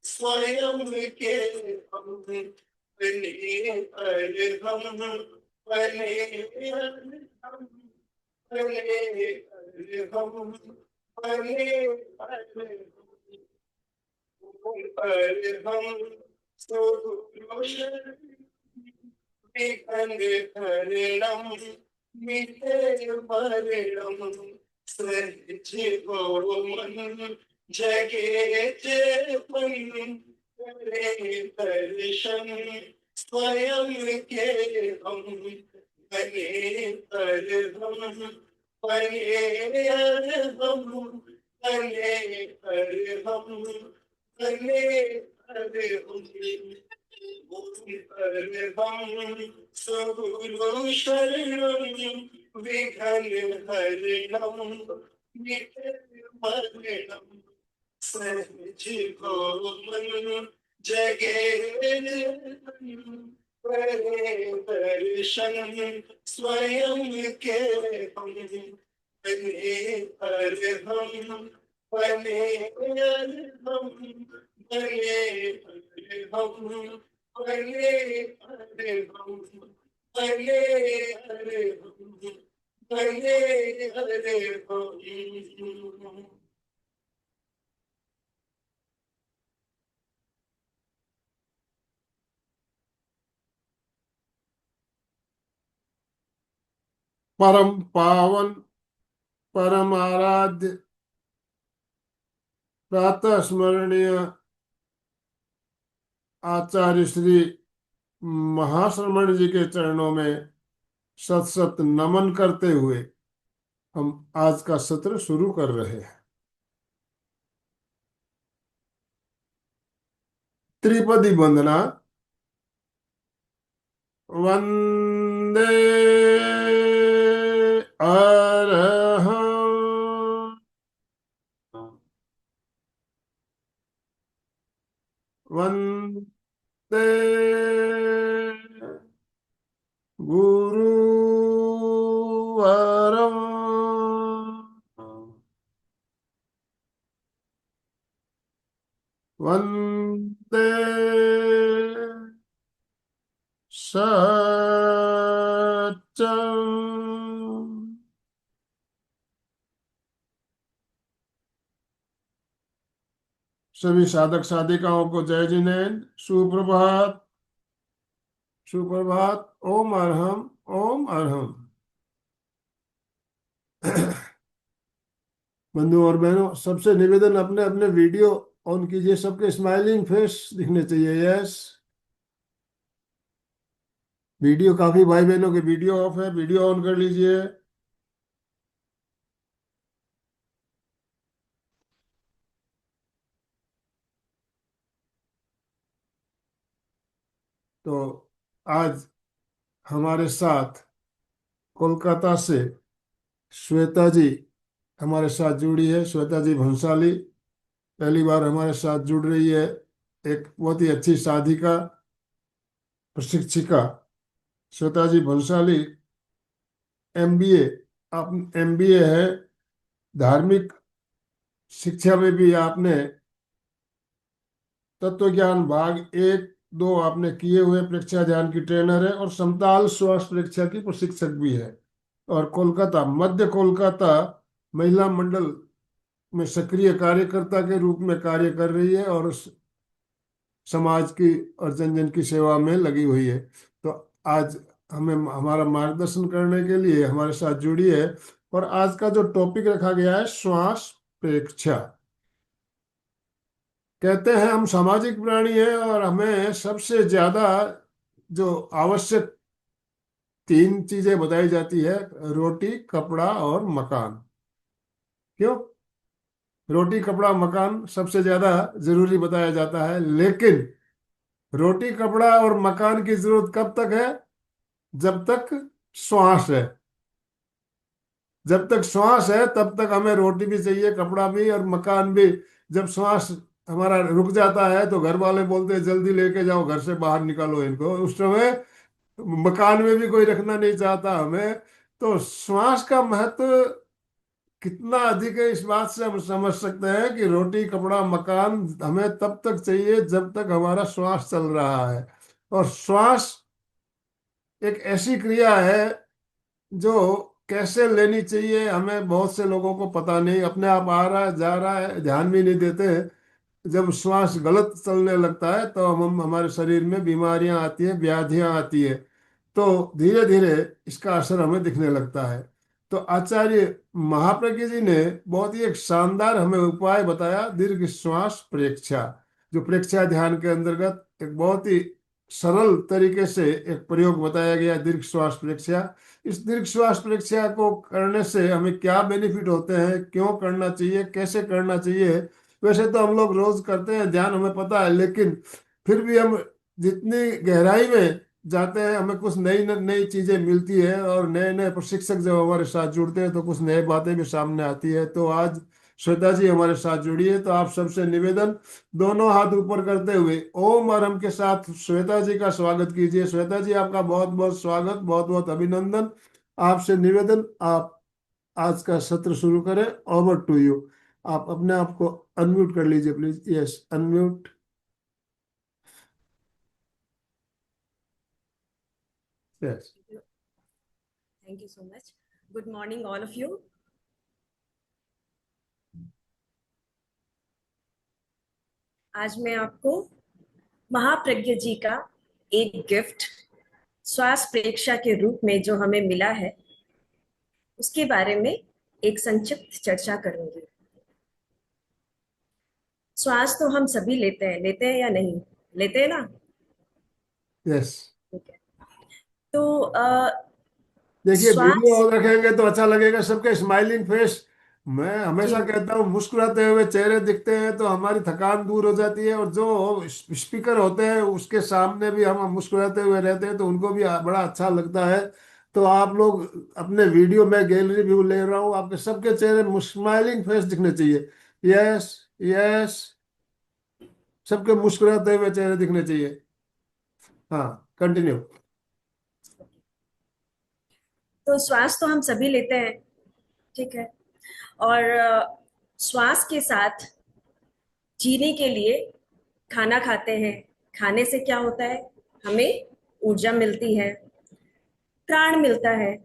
स्वयं के हम बने हम बने हम बने हम बने हम सुरोषण हरणम मिटे मरणम सहज हो मन जगे चेतन करे दर्शन स्वयं के हम बने हम बने हम बने हम बने हम सुगुरु शरणम विघ्न हरणम मिटे मरणम सहज हो मन जगे करे दर्शन स्वयं के हम बने हम बने हम बने हम बने हम बने हम। परम पावन परम आराध्य प्रातः स्मरणीय आचार्य श्री महाश्रमण जी के चरणों में सत सत नमन करते हुए हम आज का सत्र शुरू कर रहे हैं। त्रिपदी वंदना। वंदे अरहं वंदे गुरुवरं वंदे सत्यम्। सभी साधक साधिकाओं को जय जिनेन्द्र। सुप्रभात सुप्रभात। ओम अरहम ओम अरहम। बंधु और बहनों, सबसे निवेदन, अपने अपने वीडियो ऑन कीजिए। सबके स्माइलिंग फेस दिखने चाहिए। यस, वीडियो, काफी भाई बहनों के वीडियो ऑफ है, वीडियो ऑन कर लीजिए। तो आज हमारे साथ कोलकाता से श्वेता जी हमारे साथ जुड़ी है। श्वेता जी भंसाली पहली बार हमारे साथ जुड़ रही है। एक बहुत ही अच्छी साधिका, प्रशिक्षिका श्वेता जी भंसाली। एमबीए, आप एमबीए है, धार्मिक शिक्षा में भी आपने तत्व ज्ञान भाग 1, 2 आपने किए हुए, परीक्षा ध्यान की ट्रेनर है और समताल श्वास परीक्षा की प्रशिक्षक भी है। और कोलकाता, मध्य कोलकाता महिला मंडल में सक्रिय कार्यकर्ता के रूप में कार्य कर रही है और समाज की और जन जन की सेवा में लगी हुई है। तो आज हमें हमारा मार्गदर्शन करने के लिए हमारे साथ जुड़ी है। और आज का जो टॉपिक रखा गया है, श्वास प्रेक्षा। कहते हैं हम सामाजिक प्राणी हैं और हमें सबसे ज्यादा जो आवश्यक 3 चीजें बताई जाती है, रोटी, कपड़ा और मकान। क्यों? रोटी, कपड़ा, मकान सबसे ज्यादा जरूरी बताया जाता है। लेकिन रोटी, कपड़ा और मकान की जरूरत कब तक है? जब तक श्वास है। जब तक श्वास है तब तक हमें रोटी भी चाहिए, कपड़ा भी और मकान भी। जब श्वास हमारा रुक जाता है तो घर वाले बोलते हैं जल्दी लेके जाओ, घर से बाहर निकालो इनको। उस समय मकान में भी कोई रखना नहीं चाहता हमें। तो श्वास का महत्व कितना अधिक है, इस बात से हम समझ सकते हैं कि रोटी कपड़ा मकान हमें तब तक चाहिए जब तक हमारा श्वास चल रहा है। और श्वास एक ऐसी क्रिया है जो कैसे लेनी चाहिए हमें बहुत से लोगों को पता नहीं, अपने आप आ रहा है जा रहा है, ध्यान भी नहीं देते। जब श्वास गलत चलने लगता है तो हम हमारे शरीर में बीमारियां आती है, व्याधियां आती है। तो धीरे धीरे इसका असर हमें दिखने लगता है। तो आचार्य महाप्रज्ञ जी ने बहुत ही एक शानदार हमें उपाय बताया, दीर्घ श्वास प्रेक्षा। जो प्रेक्षा ध्यान के अंतर्गत एक बहुत ही सरल तरीके से एक प्रयोग बताया गया, दीर्घ श्वास प्रेक्षा। इस दीर्घ श्वास प्रेक्षा को करने से हमें क्या बेनिफिट होते हैं, क्यों करना चाहिए, कैसे करना चाहिए। वैसे तो हम लोग रोज करते हैं ध्यान, हमें पता है, लेकिन फिर भी हम जितनी गहराई में जाते हैं हमें कुछ नई नई चीजें मिलती है, और नए नए प्रशिक्षक जब हमारे साथ जुड़ते हैं तो कुछ नई बातें भी सामने आती है। तो आज श्वेता जी हमारे साथ जुड़ी है, तो आप सबसे निवेदन, दोनों हाथ ऊपर करते हुए ओम और हम के साथ श्वेता जी का स्वागत कीजिए। श्वेता जी आपका बहुत बहुत स्वागत, बहुत बहुत अभिनंदन। आपसे निवेदन, आप आज का सत्र शुरू करें। Over to you. आप अपने आप को अनम्यूट कर लीजिए please. Yes, unmute. Yes. Thank you so much. Good morning, all of you. आज मैं आपको महाप्रज्ञ जी का एक गिफ्ट श्वास प्रेक्षा के रूप में जो हमें मिला है उसके बारे में एक संक्षिप्त चर्चा करूंगी। श्वास तो हम सभी लेते हैं या नहीं लेते हैं ना? यस। ठीक है। तो देखिए वीडियो श्वास, और रखेंगे तो अच्छा लगेगा, सबके स्माइलिंग फेस। मैं जी हमेशा कहता हूँ मुस्कुराते हुए चेहरे दिखते हैं तो हमारी थकान दूर हो जाती है, और जो स्पीकर होते हैं उसके सामने भी हम मुस्कुराते हुए रहते हैं तो उनको भी बड़ा अच्छा लगता है। तो आप लोग अपने वीडियो में गैलरी व्यू ले रहा हूँ, आपके सबके चेहरे स्माइलिंग फेस दिखने चाहिए। यस, यस, सबके मुस्कुराते हुए चेहरे दिखने चाहिए। हाँ, कंटिन्यू। तो श्वास तो हम सभी लेते हैं, ठीक है। और श्वास के साथ जीने के लिए खाना खाते हैं। खाने से क्या होता है? हमें ऊर्जा मिलती है, प्राण मिलता है।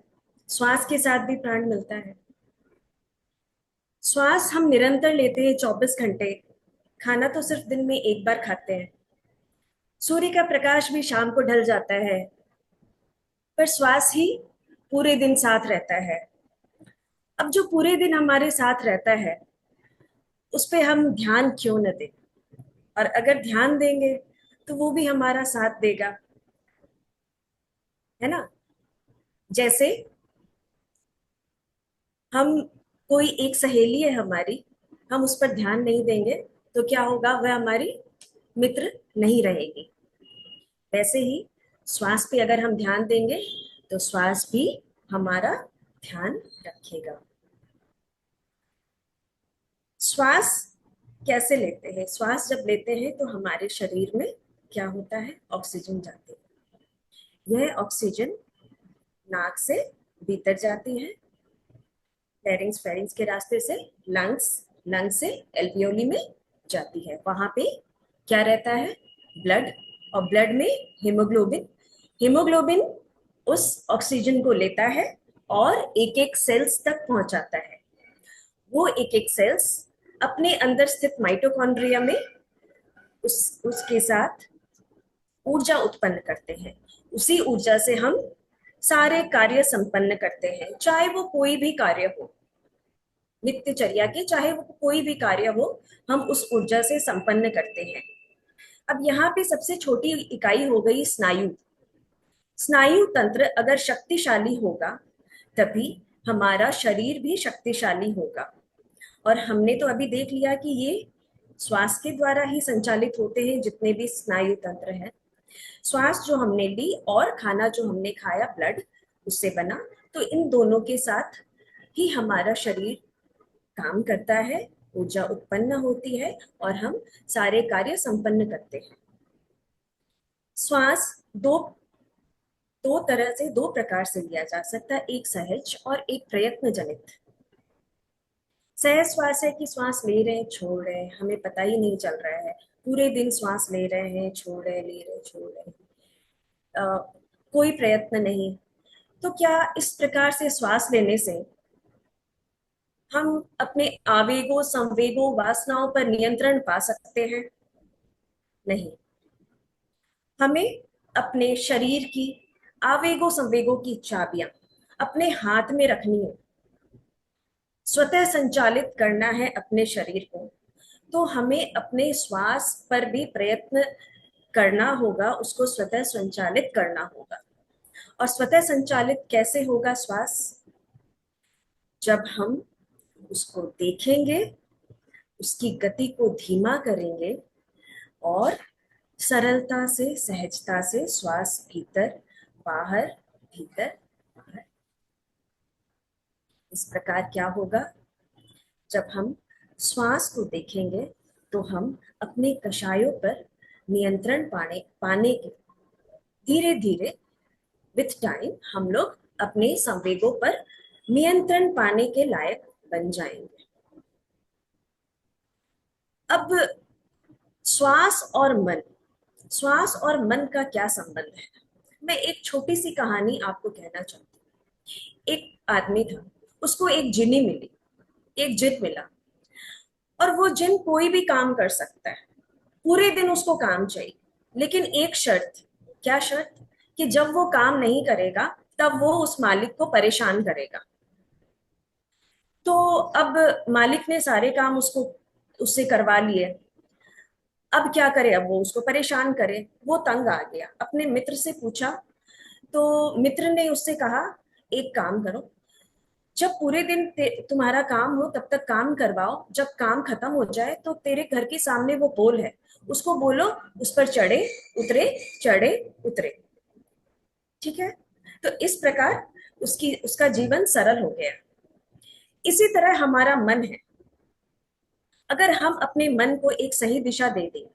श्वास के साथ भी प्राण मिलता है। श्वास हम निरंतर लेते हैं 24 घंटे। खाना तो सिर्फ दिन में एक बार खाते हैं। सूर्य का प्रकाश भी शाम को ढल जाता है, पर श्वास ही पूरे दिन साथ रहता है। अब जो पूरे दिन हमारे साथ रहता है उस पे हम ध्यान क्यों न दें? और अगर ध्यान देंगे तो वो भी हमारा साथ देगा, है ना? जैसे हम, कोई एक सहेली है हमारी, हम उस पर ध्यान नहीं देंगे तो क्या होगा? वह हमारी मित्र नहीं रहेगी। वैसे ही श्वास पे अगर हम ध्यान देंगे तो श्वास भी हमारा ध्यान रखेगा। श्वास कैसे लेते हैं? श्वास जब लेते हैं तो हमारे शरीर में क्या होता है? ऑक्सीजन जाती है। यह ऑक्सीजन नाक से भीतर जाती है, फेरिंग्स, फेरिंग्स के रास्ते से लंग्स, लंग्स से एल्वियोली में जाती है। वहां पे क्या रहता है? ब्लड। और ब्लड में हीमोग्लोबिन। हीमोग्लोबिन उस ऑक्सीजन को लेता है और एक एक सेल्स तक पहुंचाता है। वो एक एक सेल्स अपने अंदर स्थित माइटोकॉन्ड्रिया में उसके साथ ऊर्जा उत्पन्न करते हैं। उसी ऊर्जा से हम सारे कार्य संपन्न करते हैं, चाहे वो कोई भी कार्य हो, नित्यचर्या के चाहे वो कोई भी कार्य हो, हम उस ऊर्जा से संपन्न करते हैं। अब यहाँ पे सबसे छोटी इकाई हो गई स्नायु। स्नायु तंत्र अगर शक्तिशाली होगा तभी हमारा शरीर भी शक्तिशाली होगा। और हमने तो अभी देख लिया कि ये श्वास के द्वारा ही संचालित होते हैं जितने भी स्नायु तंत्र हैं। श्वास जो हमने ली और खाना जो हमने खाया, ब्लड उससे बना, तो इन दोनों के साथ ही हमारा शरीर काम करता है, ऊर्जा उत्पन्न होती है और हम सारे कार्य संपन्न करते हैं। श्वास दो दो तरह से, दो प्रकार से लिया जा सकता है, एक सहज और एक प्रयत्न जनित। सहज श्वास है कि श्वास ले रहे हैं छोड़ रहे हैं, हमें पता ही नहीं चल रहा है, पूरे दिन श्वास ले रहे हैं छोड़ रहे हैं, ले रहे हैं छोड़ रहे हैं, कोई प्रयत्न नहीं। तो क्या इस प्रकार से श्वास लेने से हम अपने आवेगों, संवेगों, वासनाओं पर नियंत्रण पा सकते हैं? नहीं। हमें अपने शरीर की आवेगों, संवेगों की चाबियां अपने हाथ में रखनी है, स्वतः संचालित करना है अपने शरीर को। तो हमें अपने श्वास पर भी प्रयत्न करना होगा, उसको स्वतः संचालित करना होगा। और स्वतः संचालित कैसे होगा श्वास? जब हम उसको देखेंगे, उसकी गति को धीमा करेंगे और सरलता से, सहजता से श्वास भीतर बाहर, भीतर बाहर। इस प्रकार क्या होगा? जब हम श्वास को देखेंगे तो हम अपने कषायों पर नियंत्रण पाने के धीरे धीरे विथ टाइम हम लोग अपने संवेगों पर नियंत्रण पाने के लायक बन जाएंगे। अब श्वास और मन का क्या संबंध है? मैं एक छोटी सी कहानी आपको कहना चाहती हूँ। एक आदमी था, उसको एक जिन्नी मिली, एक जिन मिला, और वो जिन कोई भी काम कर सकता है, पूरे दिन उसको काम चाहिए, लेकिन एक शर्त। क्या शर्त? कि जब वो काम नहीं करेगा तब वो उस मालिक को परेशान करेगा। तो अब मालिक ने सारे काम उससे करवा लिए। अब क्या करे? अब वो उसको परेशान करे। वो तंग आ गया, अपने मित्र से पूछा। तो मित्र ने उससे कहा, एक काम करो, जब पूरे दिन तुम्हारा काम हो तब तक काम करवाओ, जब काम खत्म हो जाए तो तेरे घर के सामने वो पोल है, उसको बोलो उस पर चढ़े उतरे, चढ़े उतरे। ठीक है? तो इस प्रकार उसका जीवन सरल हो गया। इसी तरह हमारा मन है। अगर हम अपने मन को एक सही दिशा दे दें,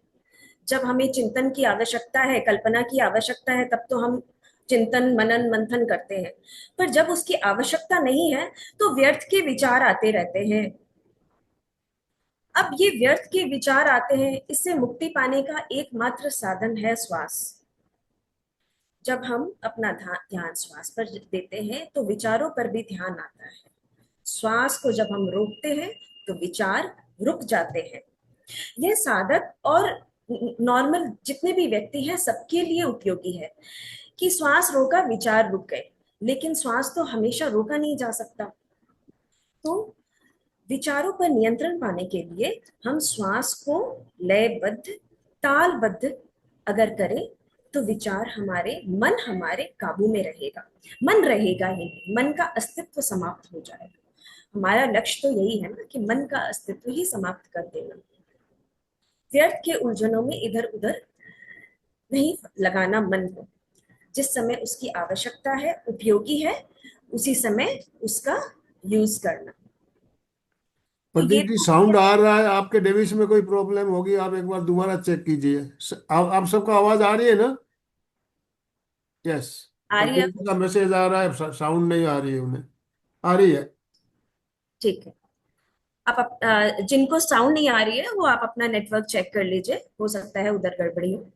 जब हमें चिंतन की आवश्यकता है, कल्पना की आवश्यकता है, तब तो हम चिंतन, मनन, मंथन करते हैं। पर जब उसकी आवश्यकता नहीं है तो व्यर्थ के विचार आते रहते हैं। अब ये व्यर्थ के विचार आते हैं, इससे मुक्ति पाने का एकमात्र साधन है श्वास। जब हम अपना ध्यान श्वास पर देते हैं तो विचारों पर भी ध्यान आता है। श्वास को जब हम रोकते हैं तो विचार रुक जाते हैं। यह साधक और नॉर्मल जितने भी व्यक्ति हैं सबके लिए उपयोगी है कि श्वास रोका, विचार रुक गए। लेकिन श्वास तो हमेशा रोका नहीं जा सकता। तो विचारों पर नियंत्रण पाने के लिए हम श्वास को लयबद्ध, तालबद्ध अगर करें तो विचार मन हमारे काबू में रहेगा। मन रहेगा ही नहीं, मन का अस्तित्व समाप्त हो जाएगा। हमारा लक्ष्य तो यही है ना कि मन का अस्तित्व ही समाप्त कर देना। व्यर्थ के उलझनों में इधर उधर नहीं लगाना मन को। जिस समय उसकी आवश्यकता है, उपयोगी है, उसी समय उसका यूज करना। तो ये प्रदीप जी, साउंड आ रहा है आपके डिवाइस में, कोई प्रॉब्लम होगी आप एक बार दोबारा चेक कीजिए। आप सबको आवाज आ रही है ना? यस। आ रही है? प्रदीप जी का मैसेज आ रहा है, साउंड नहीं आ रही है उन्हें। आ रही है? ठीक है। जिनको साउंड नहीं आ रही है वो आप अपना नेटवर्क चेक कर लीजिए, हो सकता है उधर गड़बड़ी हो।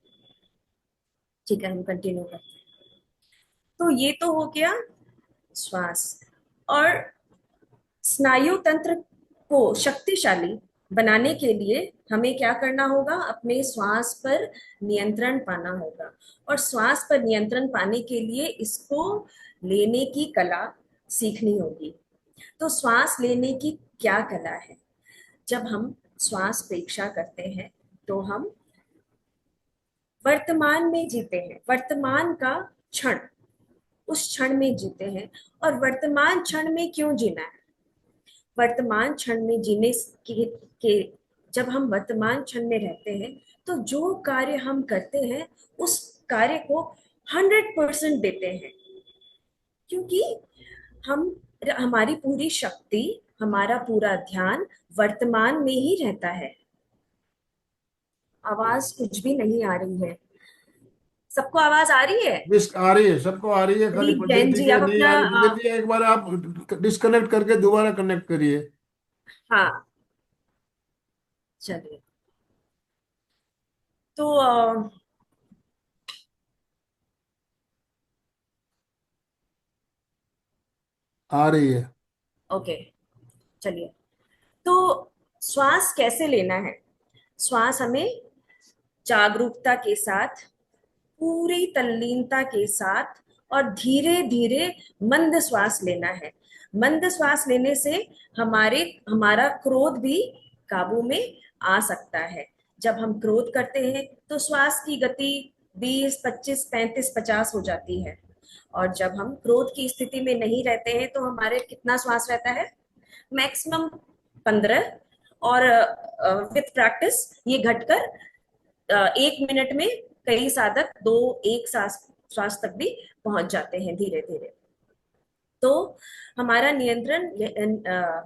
ठीक है, हम कंटिन्यू करते हैं। तो ये तो हो गया श्वास। और स्नायु तंत्र को शक्तिशाली बनाने के लिए हमें क्या करना होगा? अपने श्वास पर नियंत्रण पाना होगा। और श्वास पर नियंत्रण पाने के लिए इसको लेने की कला सीखनी होगी। तो श्वास लेने की क्या कला है? जब हम श्वास परीक्षा करते हैं तो हम वर्तमान में जीते हैं, वर्तमान का क्षण, उस क्षण में जीते हैं। और वर्तमान क्षण में क्यों जीना है? वर्तमान क्षण में जीने के जब हम वर्तमान क्षण में रहते हैं तो जो कार्य हम करते हैं उस कार्य को 100% देते हैं। क्योंकि हम हमारी पूरी शक्ति, हमारा पूरा ध्यान वर्तमान में ही रहता है। आवाज कुछ भी नहीं आ रही है। सबको आवाज आ रही है? डिस्क आ रही है, सबको आ रही है, खाली प्रदीप पंडित जैन जी जी, के आप नहीं अपना आ रही। पंडित जी एक बार आप डिस्कनेक्ट करके दोबारा कनेक्ट करिए। हाँ, चलिए। तो आ रही है। ओके, चलिए। तो श्वास कैसे लेना है? श्वास हमें जागरूकता के साथ, पूरी तल्लीनता के साथ और धीरे धीरे मंद श्वास लेना है। मंद श्वास लेने से हमारा क्रोध भी काबू में आ सकता है। जब हम क्रोध करते हैं तो श्वास की गति 20, 25, 35, 50 हो जाती है। और जब हम क्रोध की स्थिति में नहीं रहते हैं तो हमारे कितना श्वास रहता है? मैक्सिमम 15। और विथ प्रैक्टिस ये घटकर 1 मिनट में कई साधक दो एक श्वास तक भी पहुंच जाते हैं धीरे धीरे। तो हमारा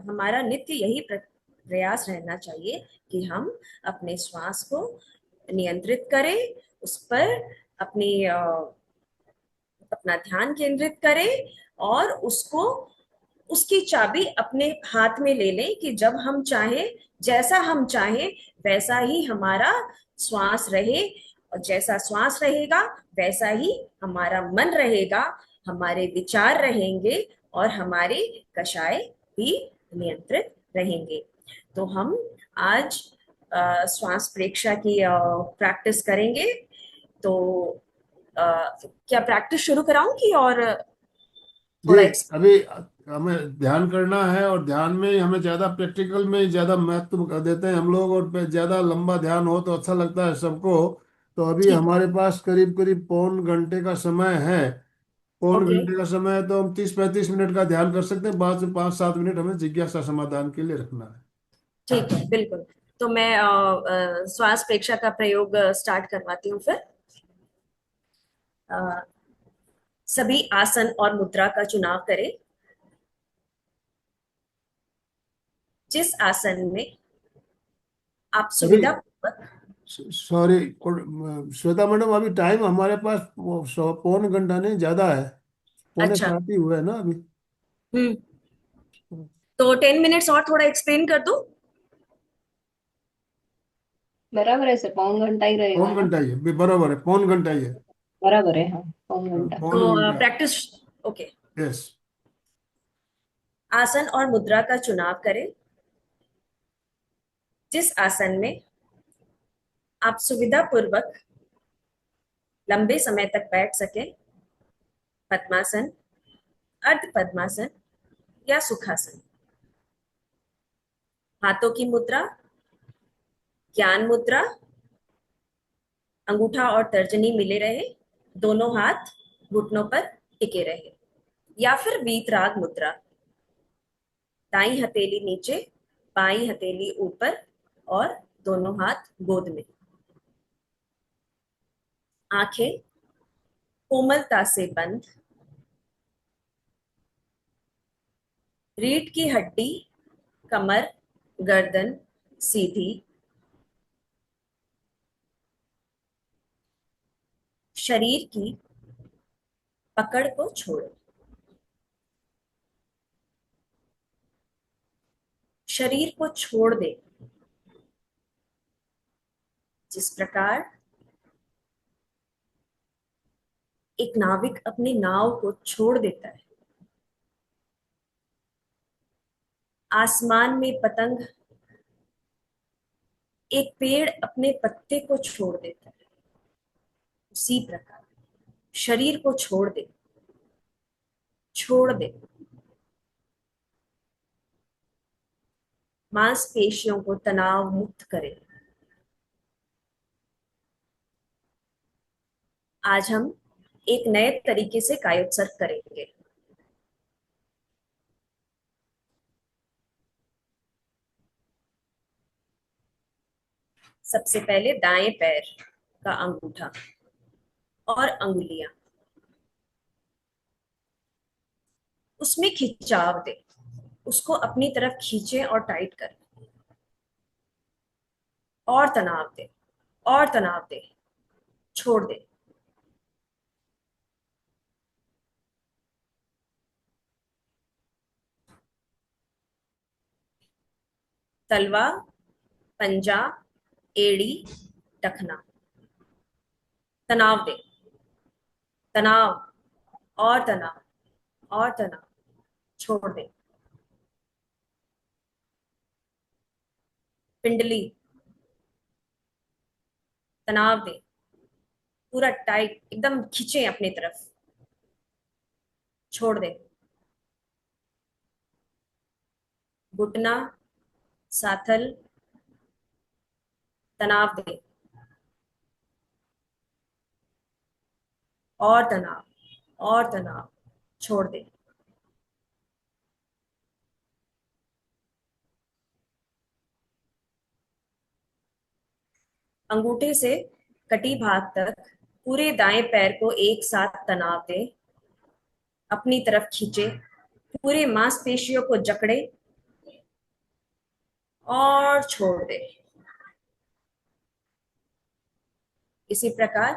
हमारा नित्य यही प्रयास रहना चाहिए कि हम अपने श्वास को नियंत्रित करें, उस पर अपनी अपना ध्यान केंद्रित करें और उसको, उसकी चाबी अपने हाथ में ले लें कि जब हम चाहें, जैसा हम चाहें वैसा ही हमारा श्वास रहे। और जैसा श्वास रहेगा वैसा ही हमारा मन रहेगा, हमारे विचार रहेंगे और हमारे कषाय भी नियंत्रित रहेंगे। तो हम आज श्वास प्रेक्षा की प्रैक्टिस करेंगे। तो क्या प्रैक्टिस शुरू कराऊं कि और जी, थोड़ा अभी हमें ध्यान करना है और ध्यान में ही हमें ज्यादा प्रैक्टिकल में ही ज्यादा महत्व देते हैं हम लोग, और ज्यादा लंबा ध्यान हो तो अच्छा लगता है सबको। तो अभी ठीक है। हमारे पास करीब करीब पौन घंटे का समय है। पौन ओके, घंटे का समय है तो हम 30-35 मिनट का ध्यान कर सकते हैं, बाद से 5-7 मिनट हमें जिज्ञासा समाधान के लिए रखना है। ठीक है, बिल्कुल। तो मैं श्वास प्रेक्षा का प्रयोग स्टार्ट करवाती हूँ फिर। अ, सभी आसन और मुद्रा का चुनाव करें। जिस आसन में आप अभी सुविधा पूर्वक, सॉरी श्वेता मैडम, अभी टाइम हमारे पास पौन घंटा नहीं, ज्यादा है। पौने अच्छा, 7 ही हुआ है ना अभी। हम्म, तो 10 मिनट्स और थोड़ा एक्सप्लेन कर दूं? बराबर है सर, पौन घंटा ही रहेगा पौन ना। घंटा ही है, बराबर है, पौन घंटा ही है। बराबर है, हाँ, पौन घंटा। पौन तो घंटा। Practice, okay. यस। आसन और मुद्रा का चुनाव करें। जिस आसन में आप सुविधा पूर्वक लंबे समय तक बैठ सके, पद्मासन, अर्ध पद्मासन या सुखासन। हाथों की मुद्रा, ज्ञान मुद्रा, अंगूठा और तर्जनी मिले रहे, दोनों हाथ घुटनों पर टिके रहे। या फिर वीतराग मुद्रा, दाई हथेली नीचे, बाई हथेली ऊपर और दोनों हाथ गोद में। आंखें कोमलता से बंद, रीढ़ की हड्डी, कमर, गर्दन सीधी, शरीर की पकड़ को छोड़ो। शरीर को छोड़ दे। जिस प्रकार एक नाविक अपनी नाव को छोड़ देता है, आसमान में पतंग एक पेड़ अपने पत्ते को छोड़ देता है, उसी प्रकार शरीर को छोड़ दे, छोड़ दे। मांसपेशियों को तनाव मुक्त करे। आज हम एक नए तरीके से कायोत्सर्ग करेंगे। सबसे पहले दाएं पैर का अंगूठा और अंगुलियां उसमें खिंचाव दे, उसको अपनी तरफ खींचे और टाइट कर, और तनाव दे, और तनाव दे, छोड़ दे। तलवा, पंजा, एड़ी, टखना, तनाव दे, तनाव, और तनाव, और तनाव, छोड़ दे। पिंडली, तनाव दे, पूरा टाइट एकदम खींचे अपनी तरफ, छोड़ दे। घुटना, साथल, तनाव दे, और तनाव, और तनाव, छोड़ दे। अंगूठे से कटी भाग तक पूरे दाएं पैर को एक साथ तनाव दे, अपनी तरफ खींचे, पूरे मांसपेशियों को जकड़े और छोड़ दे। इसी प्रकार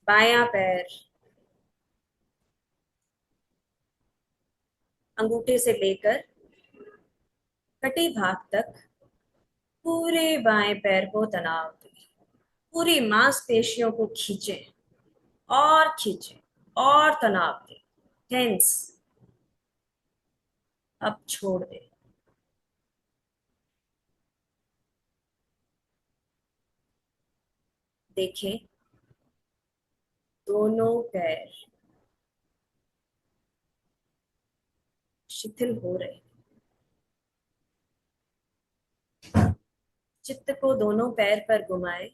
बायां पैर, अंगूठे से लेकर कटी भाग तक पूरे बाएं पैर को तनाव दे, पूरी मांसपेशियों को खींचे और खींचे और तनाव दे, टेंस। अब छोड़ दे। देखें, दोनों पैर शिथिल हो रहे। चित्त को दोनों पैर पर घुमाए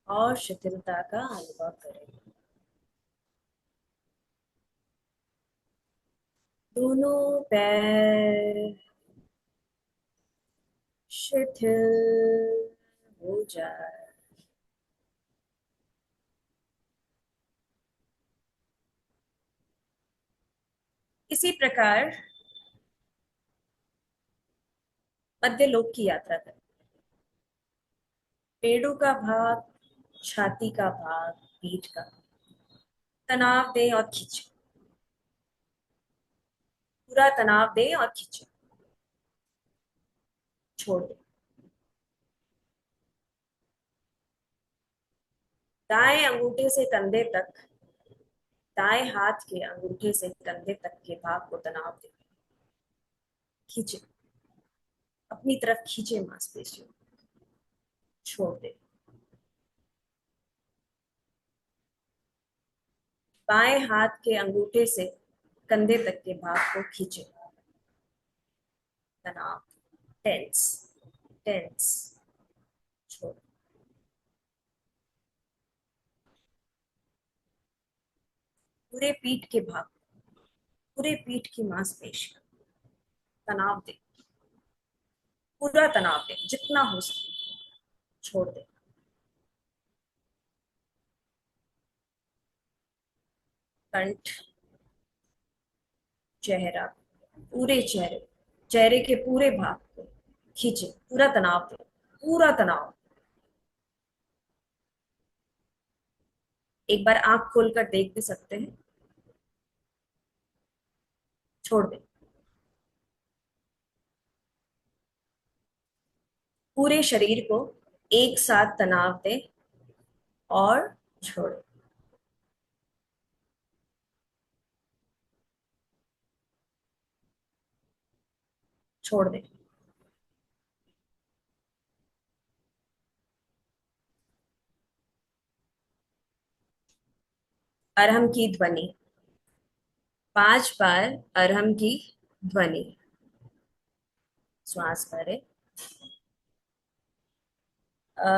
और शिथिलता का अनुभव करें। दोनों पैर शिथिल हो जाए। इसी प्रकार मध्य लोक की यात्रा करें। पेड़ों का भाग, छाती का भाग, पीठ का तनाव दें और खींचे, पूरा तनाव दें और खींचे, छोड़ दें। दाएं अंगूठे से कंधे तक, दाएं हाथ के अंगूठे से कंधे तक के भाग को तनाव दें, खींचे, अपनी तरफ खींचे मांसपेशियों, छोड़ दें। बाएं हाथ के अंगूठे से कंधे तक के भाग को खींचे, तनाव, टेंस, टेंस, छोड़। पूरे पीठ के भाग, पूरे पीठ की मांसपेशियों तनाव दे, पूरा तनाव दे जितना हो सके, छोड़ दे। कंठ, चेहरा, पूरे चेहरे, चेहरे के पूरे भाग को खींचे, पूरा तनाव दे, पूरा तनाव। एक बार आंख खोलकर देख भी सकते हैं, छोड़ दे। पूरे शरीर को एक साथ तनाव दे और छोड़, छोड़ दे। अरहम की ध्वनि, 5 बार अरहम की ध्वनि। श्वास भरे, अ,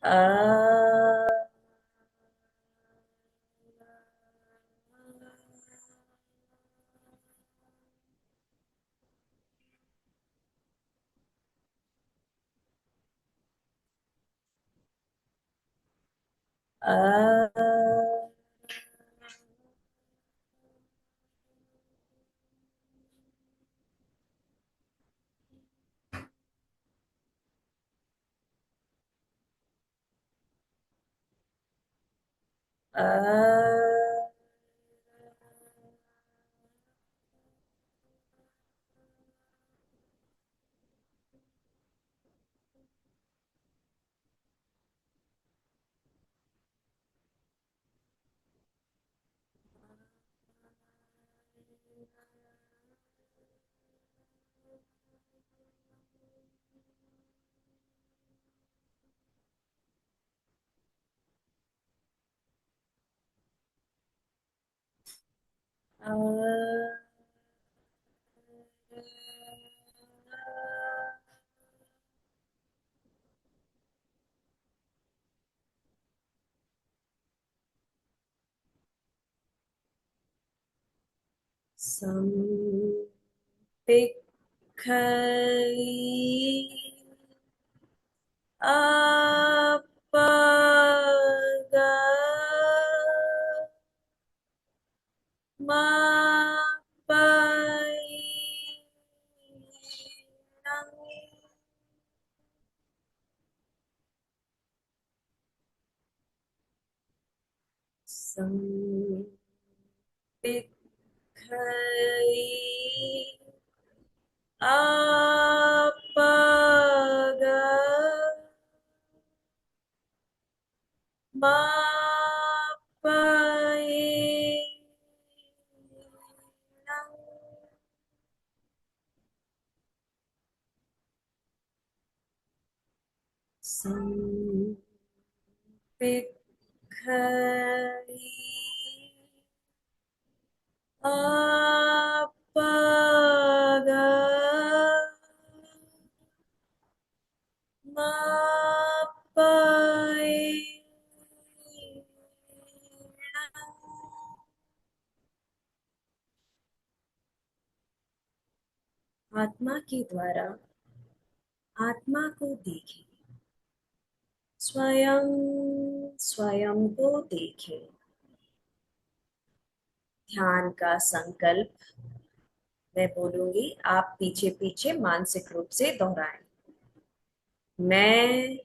अ अ अ संपिखई अपग मापैनं संपिखई अपग मापैनं संपिखई अपग आत्मा के द्वारा आत्मा को देखें, स्वयं स्वयं को देखें। ध्यान का संकल्प मैं बोलूंगी, आप पीछे पीछे मानसिक रूप से दोहराएं। मैं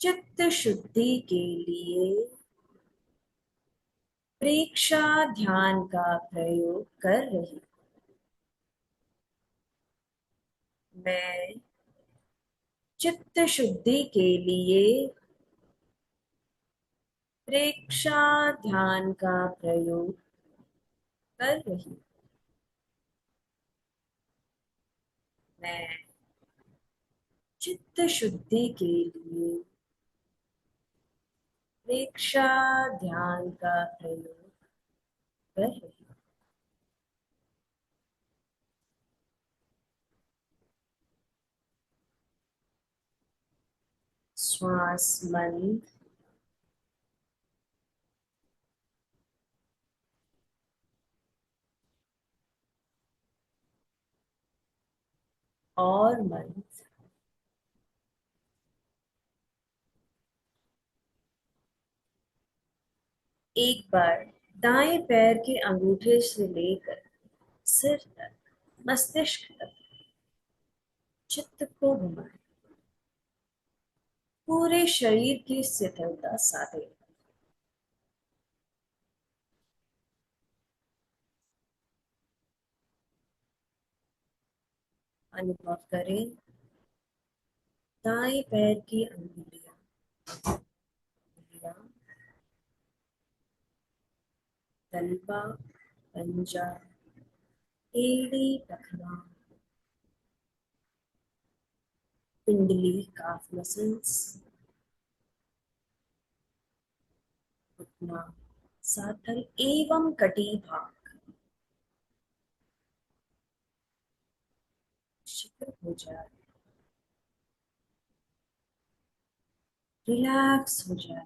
चित्त शुद्धि के लिए प्रेक्षा ध्यान का प्रयोग कर रही हूं। मैं चित्त शुद्धि के लिए प्रेक्षा ध्यान का प्रयोग कर रही हूं। मैं चित्त शुद्धि के लिए प्रेक्षा ध्यान का प्रयोग कर रही हूं। श्वास बंद और बंद। एक बार दाएं पैर के अंगूठे से लेकर सिर तक, मस्तिष्क तक चित्त को घुमाएं। पूरे शरीर की शिथिलता साधे। अनुभव करें दाएं पैर की अंगुलियां, तलवा, पंजा, एड़ी, टखना, पिंडली, काफ मसल्स, घुटना, साथल एवं कटी भाग शिथिल हो जाए। रिलैक्स हो जाए।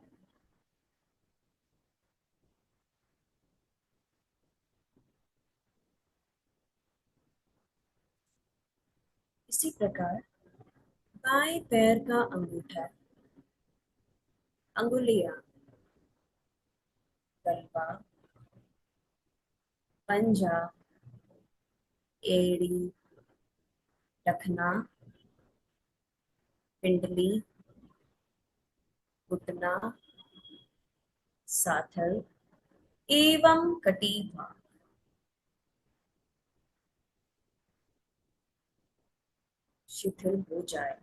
इसी प्रकार बाएं पैर का अंगूठा, अंगुलियां, तलवा, पंजा, एड़ी, टखना, पिंडली, घुटना, साथल एवं कटीभाग शिथिल हो जाए।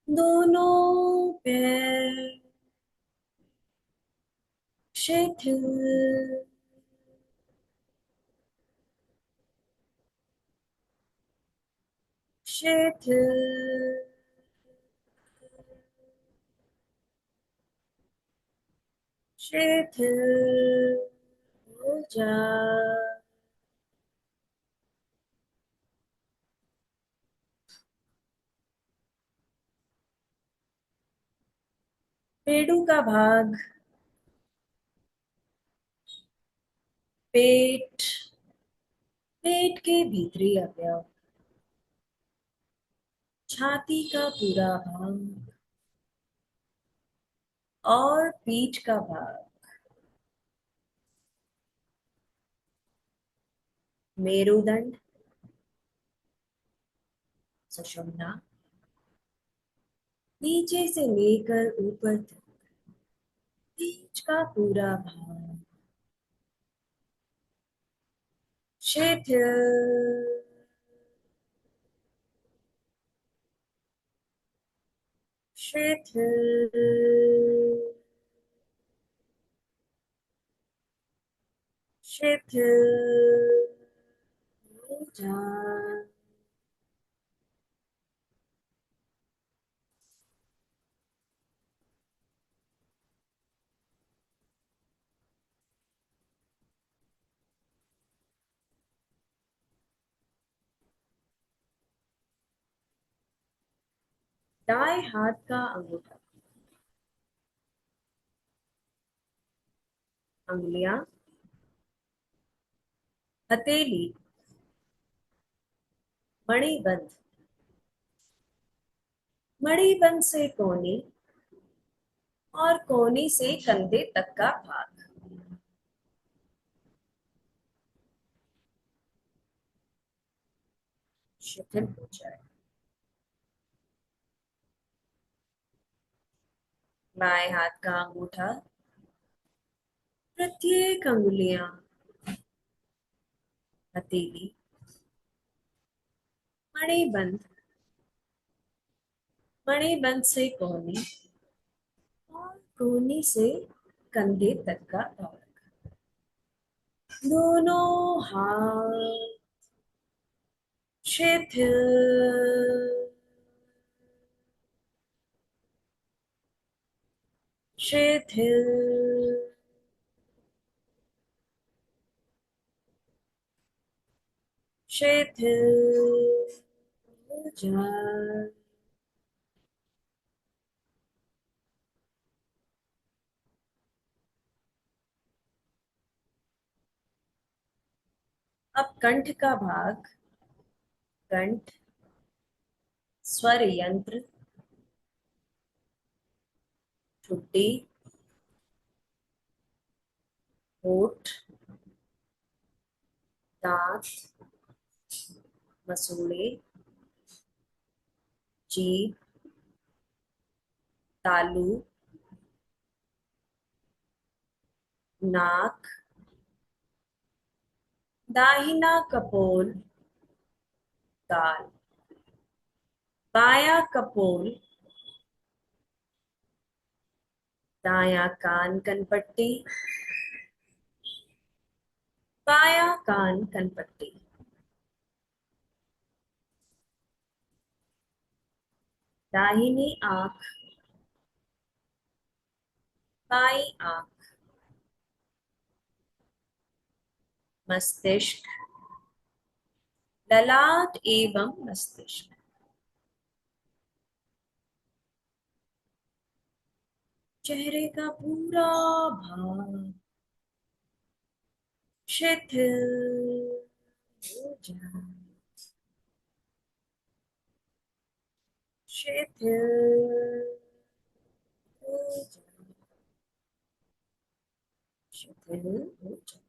दोनों पैर शिथिल शिथिल शिथिल हो जाए। पेड़ों का भाग, पेट, पेट के भीतरी अवयव, छाती का पूरा भाग और पीठ का भाग, मेरुदंड, सुषुम्ना, नीचे से लेकर ऊपर तक पीठ का पूरा भाग शिथिल शिथिल शिथिल हो जाए। दाएं हाथ का अंगूठा, अंगुलियां, हथेली, मणिबंध, मणिबंध से कोहनी और कोहनी से कंधे तक का भाग शिथिल हो जाए। बाएं हाथ का अंगूठा, प्रत्येक अंगुलियां, हथेली, मणिबंध, मणिबंध से कोहनी और कोहनी से कंधे तक का भाग, दोनों हाथ शिथिल शिथिल शिथिल हो जाए। अब कंठ का भाग, कंठ, स्वर यंत्र, ठुड्डी, होठ, दांत, मसूड़े, जीभ, तालू, नाक, दाहिना कपोल, गाल, बायां कपोल, दायां कान कनपट्टी, बायां कान कनपट्टी, दाहिनी आंख, बाईं आंख, मस्तिष्क, ललाट एवं मस्तिष्क, चेहरे का पूरा भाव शिथिल हो जाए, शिथिल हो जाए, शिथिल हो जाए।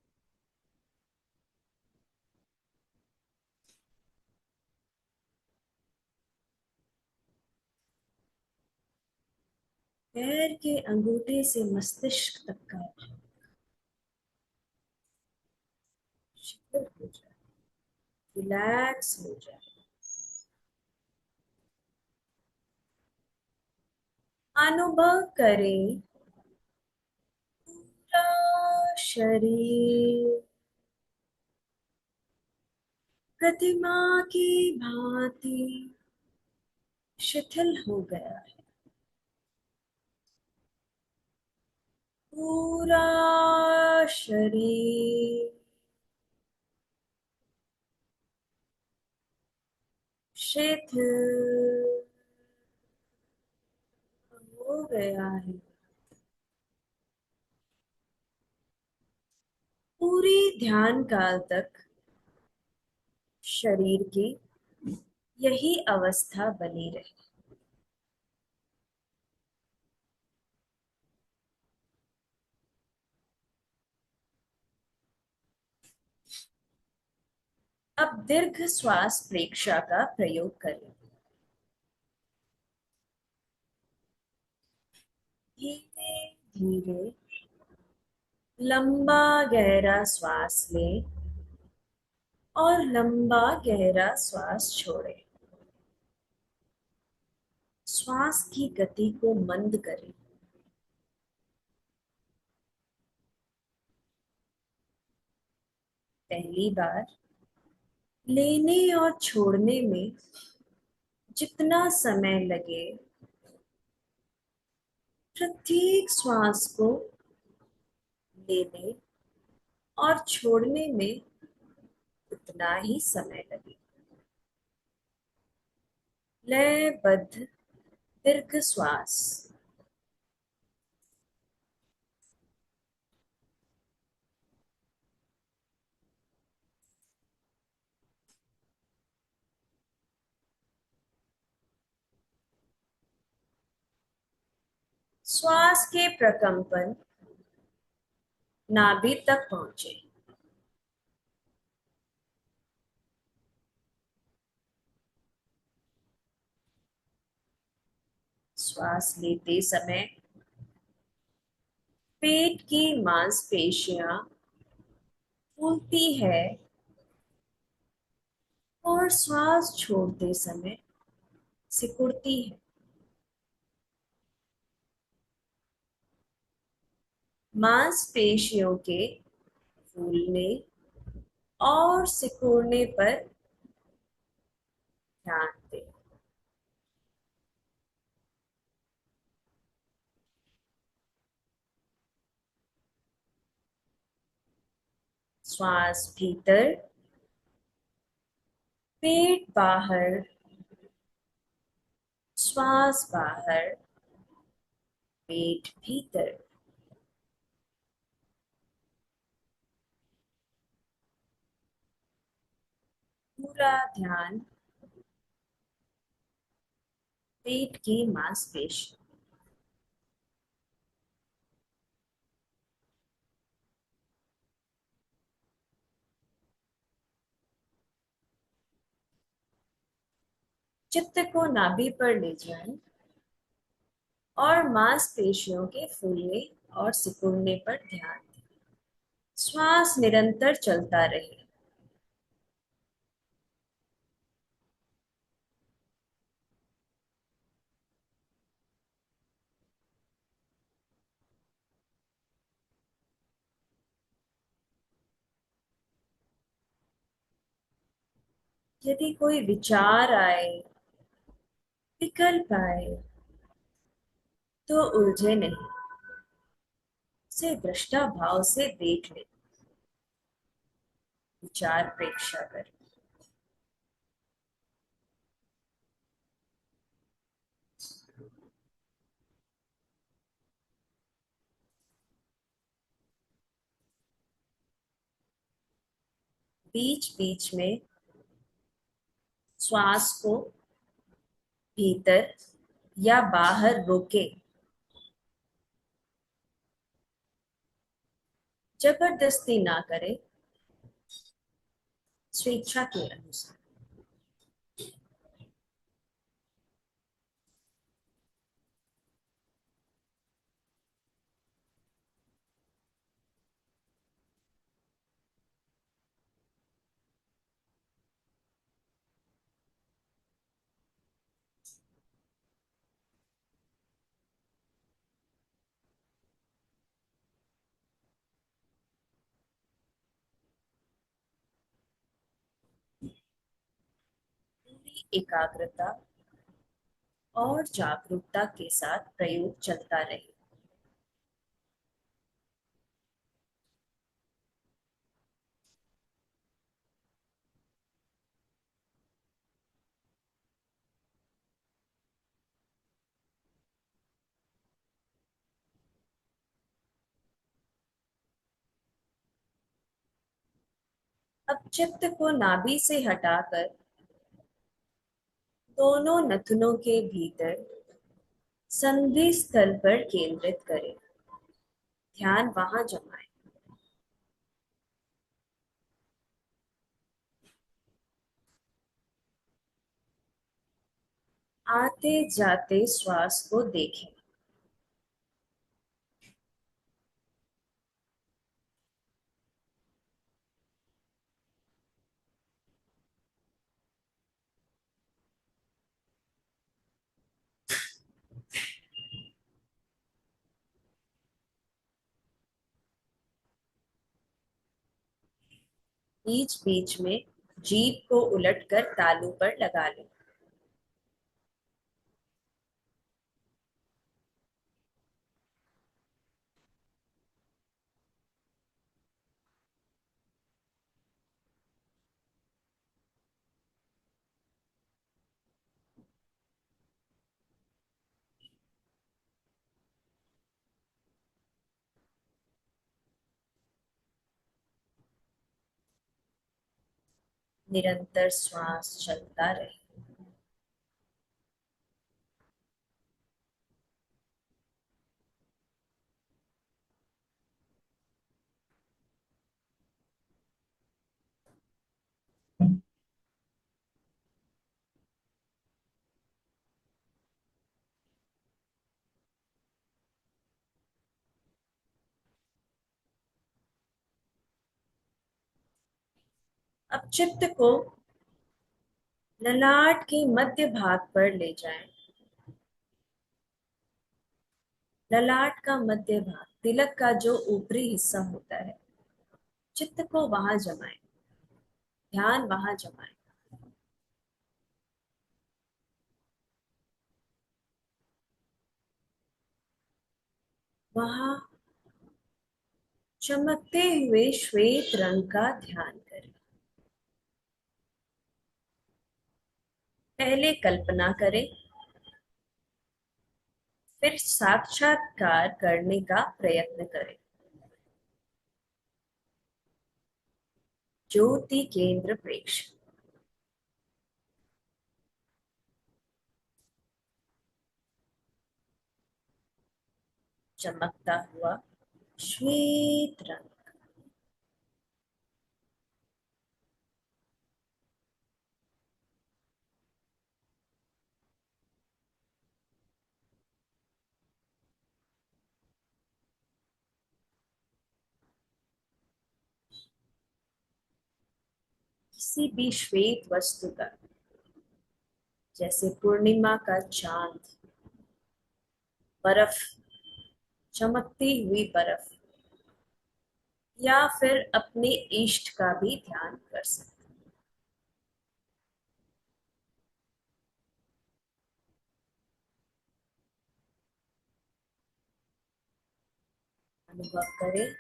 पैर के अंगूठे से मस्तिष्क तक का भाव शिथिल हो जाए, रिलैक्स हो जाए। अनुभव करें पूरा शरीर प्रतिमा की भांति शिथिल हो गया है। पूरा शरीर शिथिल हो गया है। पूरी ध्यान काल तक शरीर की यही अवस्था बनी रही। अब दीर्घ श्वास प्रेक्षा का प्रयोग करें। धीरे धीरे लंबा गहरा श्वास लें और लंबा गहरा श्वास छोड़ें। श्वास की गति को मंद करें। पहली बार लेने और छोड़ने में जितना समय लगे, प्रत्येक श्वास को लेने और छोड़ने में उतना ही समय लगे। लयबद्ध दीर्घ श्वास। श्वास के प्रकंपन नाभि तक पहुंचे। श्वास लेते समय पेट की मांसपेशियां फूलती है और श्वास छोड़ते समय सिकुड़ती है। मांसपेशियों के फूलने और सिकुड़ने पर ध्यान दें। श्वास भीतर, पेट बाहर, श्वास बाहर, पेट भीतर। पूरा ध्यान पेट की मांसपेशी। चित्त को नाभि पर ले जाएं और मांसपेशियों के फूलने और सिकुड़ने पर ध्यान दें। श्वास निरंतर चलता रहे। यदि कोई विचार आए, विकल्प आए, तो उलझे नहीं, उसे दृष्टा भाव से देख ले। विचार प्रेक्षा कर। बीच बीच में श्वास को भीतर या बाहर रोके, जबरदस्ती ना करें, स्वेच्छा के अनुसार। पूरी एकाग्रता और जागरूकता के साथ प्रयोग चलता रहे। अब चित्त को नाभि से हटाकर दोनों नथुनों के भीतर संधि स्थल पर केंद्रित करें। ध्यान वहां जमाएं। आते जाते श्वास को देखें। बीच बीच में जीभ को उलटकर तालू पर लगा लें। निरंतर श्वास चलता रहे। अब चित्त को ललाट के मध्य भाग पर ले जाएं। ललाट का मध्य भाग तिलक का जो ऊपरी हिस्सा होता है, चित्त को वहां जमाएं। ध्यान वहां जमाएं। वहां चमकते हुए श्वेत रंग का ध्यान करें। पहले कल्पना करें, फिर साक्षात्कार करने का प्रयत्न करें। ज्योति केंद्र प्रेक्षण। चमकता हुआ श्वेत रंग। किसी भी श्वेत वस्तु का, जैसे पूर्णिमा का चांद, बर्फ, चमकती हुई बर्फ, या फिर अपने इष्ट का भी ध्यान कर सकते हैं। अनुभव करें,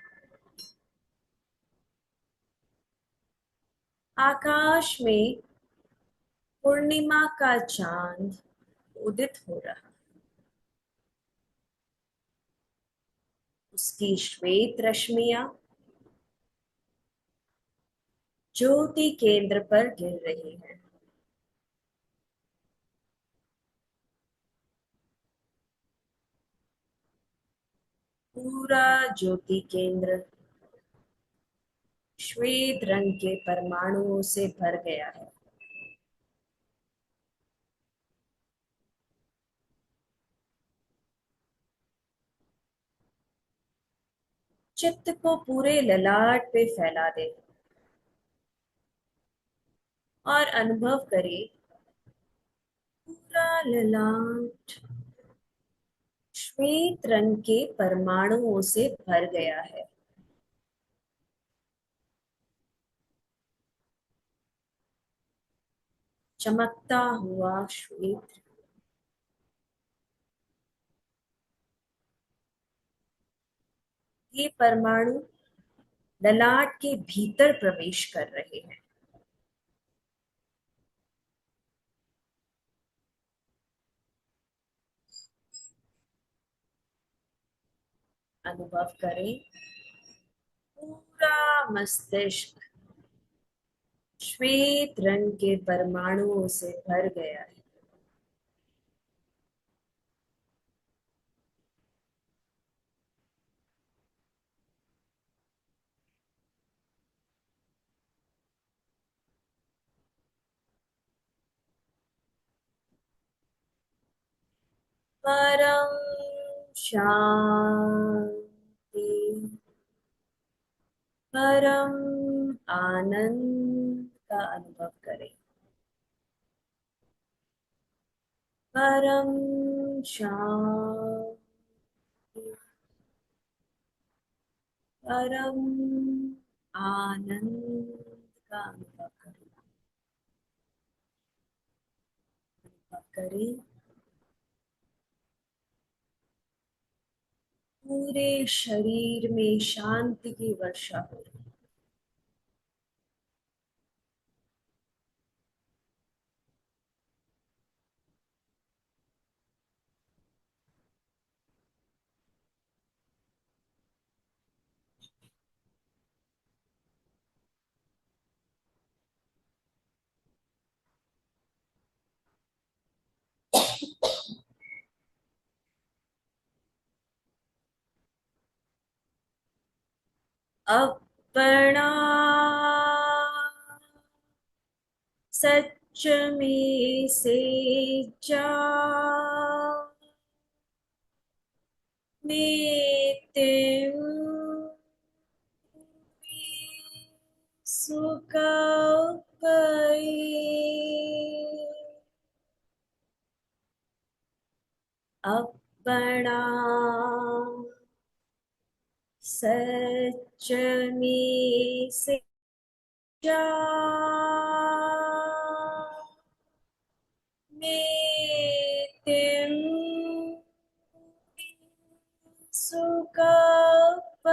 आकाश में पूर्णिमा का चांद उदित हो रहा, उसकी श्वेत रश्मियां ज्योति केंद्र पर गिर रही है। पूरा ज्योति केंद्र श्वेत रंग के परमाणुओं से भर गया है। चित्त को पूरे ललाट पे फैला दे और अनुभव करे पूरा ललाट श्वेत रंग के परमाणुओं से भर गया है। चमकता हुआ श्वेत, ये परमाणु ललाट के भीतर प्रवेश कर रहे हैं। अनुभव करें पूरा मस्तिष्क श्वेत रंग के परमाणुओं से भर गया है। परम शांति, परम आनंद का अनुभव करें। परम शांति, परम आनंद का अनुभव करें। अनुभव करें पूरे शरीर में शांति की वर्षा हो रही है। अपना सच में से जा नित्यं सुखपै अपना सच में से जा नित्यं सुखपै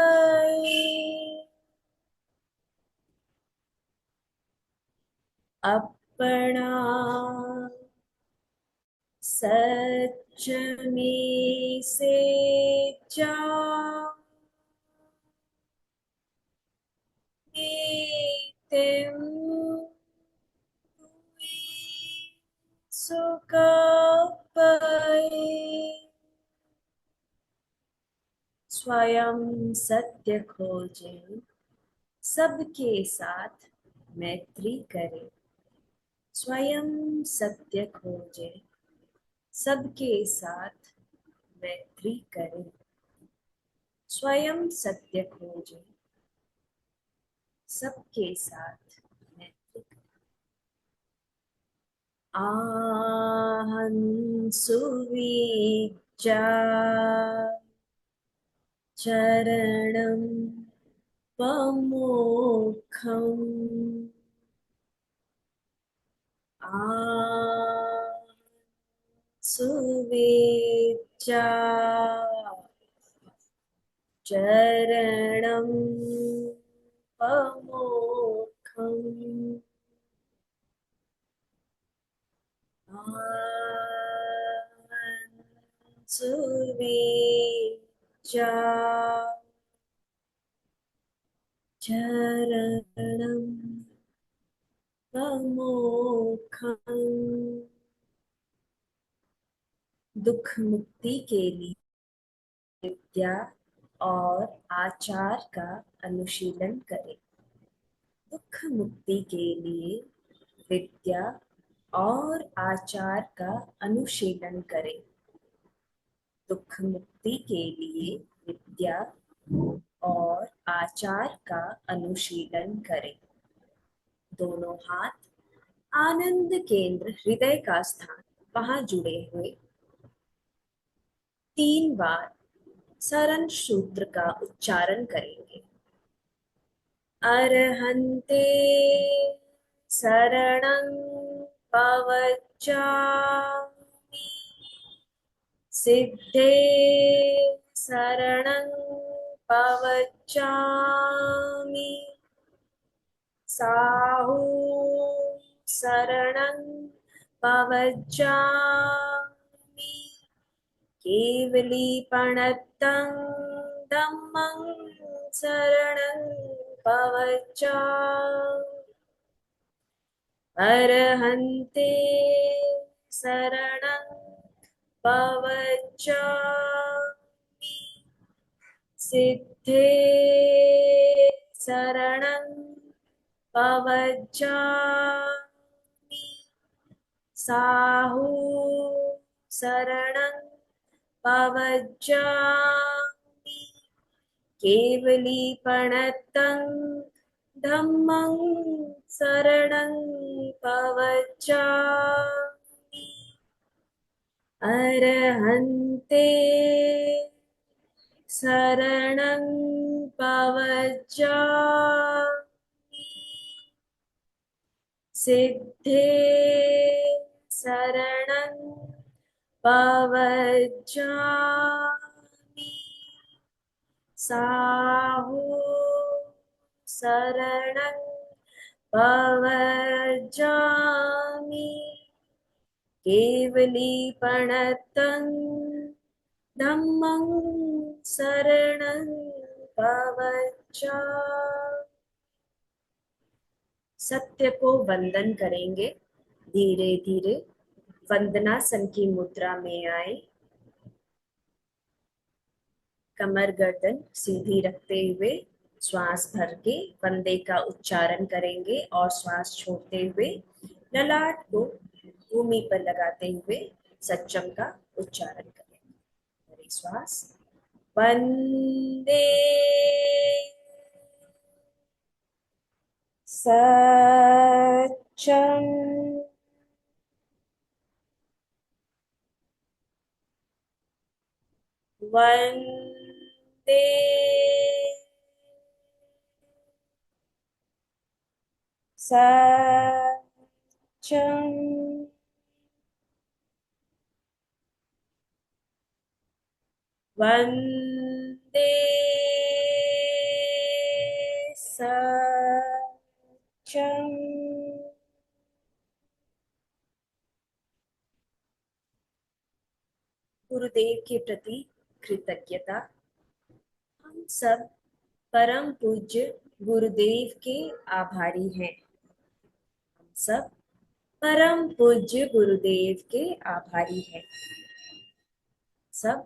अपना सच में से जा नित्यं सुखपै स्वयं सत्य खोजे, सबके साथ मैत्री करे। स्वयं सत्य खोजे, सबके साथ मैत्री करे। स्वयं सत्य खोजे, सबके साथ मैत्री करे। आहं सुविज्जा चरणं पमोक्षम् सुविज्जा चरणं पमोक्षम् सुविज्जा चरणं पमोक्षम। दुख मुक्ति के लिए विद्या और आचार का अनुशीलन करें। दुख मुक्ति के लिए विद्या और आचार का अनुशीलन करें। दुख मुक्ति के लिए विद्या और आचार का अनुशीलन करें। दोनों हाथ आनंद केंद्र हृदय का स्थान वहां जुड़े हुए 3 बार सरण सूत्र का उच्चारण करेंगे। अरहन्ते शरणं पवच्चामि। सिद्धे शरणं पवच्चामि। साहु शरणं पवच्चामि। केवलीपणतं धम्मं शरणं पवच्चामि। अरहन्ते शरणं पवच्चामि। सिद्धे शरणं पवच्चामि। साहु शरणं पवच्चामि। केवलीपणतं धम्मं शरणं पवच्चामि। अरहन्ते शरणं पवच्चामि। सिद्धे शरणं पवच्चामि। साहु शरणं पवच्चामि। केवलीपणतं धम्मं शरणं पवच्चामि। सत्य को वंदन करेंगे। धीरे धीरे वंदनासन की मुद्रा में आए। कमर गर्दन सीधी रखते हुए श्वास भर के वंदे का उच्चारण करेंगे और श्वास छोड़ते हुए ललाट को भूमि पर लगाते हुए सच्चम का उच्चारण करेंगे। भरी श्वास। वंदे सच्चम। वंदे सच्चम। वंदे सच्चम। गुरुदेव के प्रति कृतज्ञता। हम सब परम पूज्य गुरुदेव के आभारी हैं। हम सब परम पूज्य गुरुदेव के आभारी हैं। सब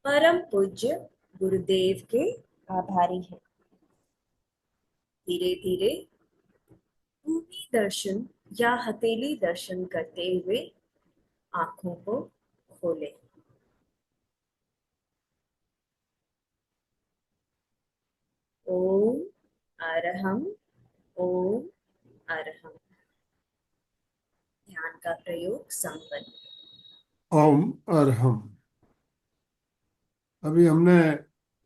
परम पूज्य गुरुदेव के आभारी हैं। धीरे धीरे भूमि दर्शन या हथेली दर्शन करते हुए आंखों को खोलें। ओम अरहम ओम अरहम। ध्यान का प्रयोग संपन्न। ओम अरहम। अभी हमने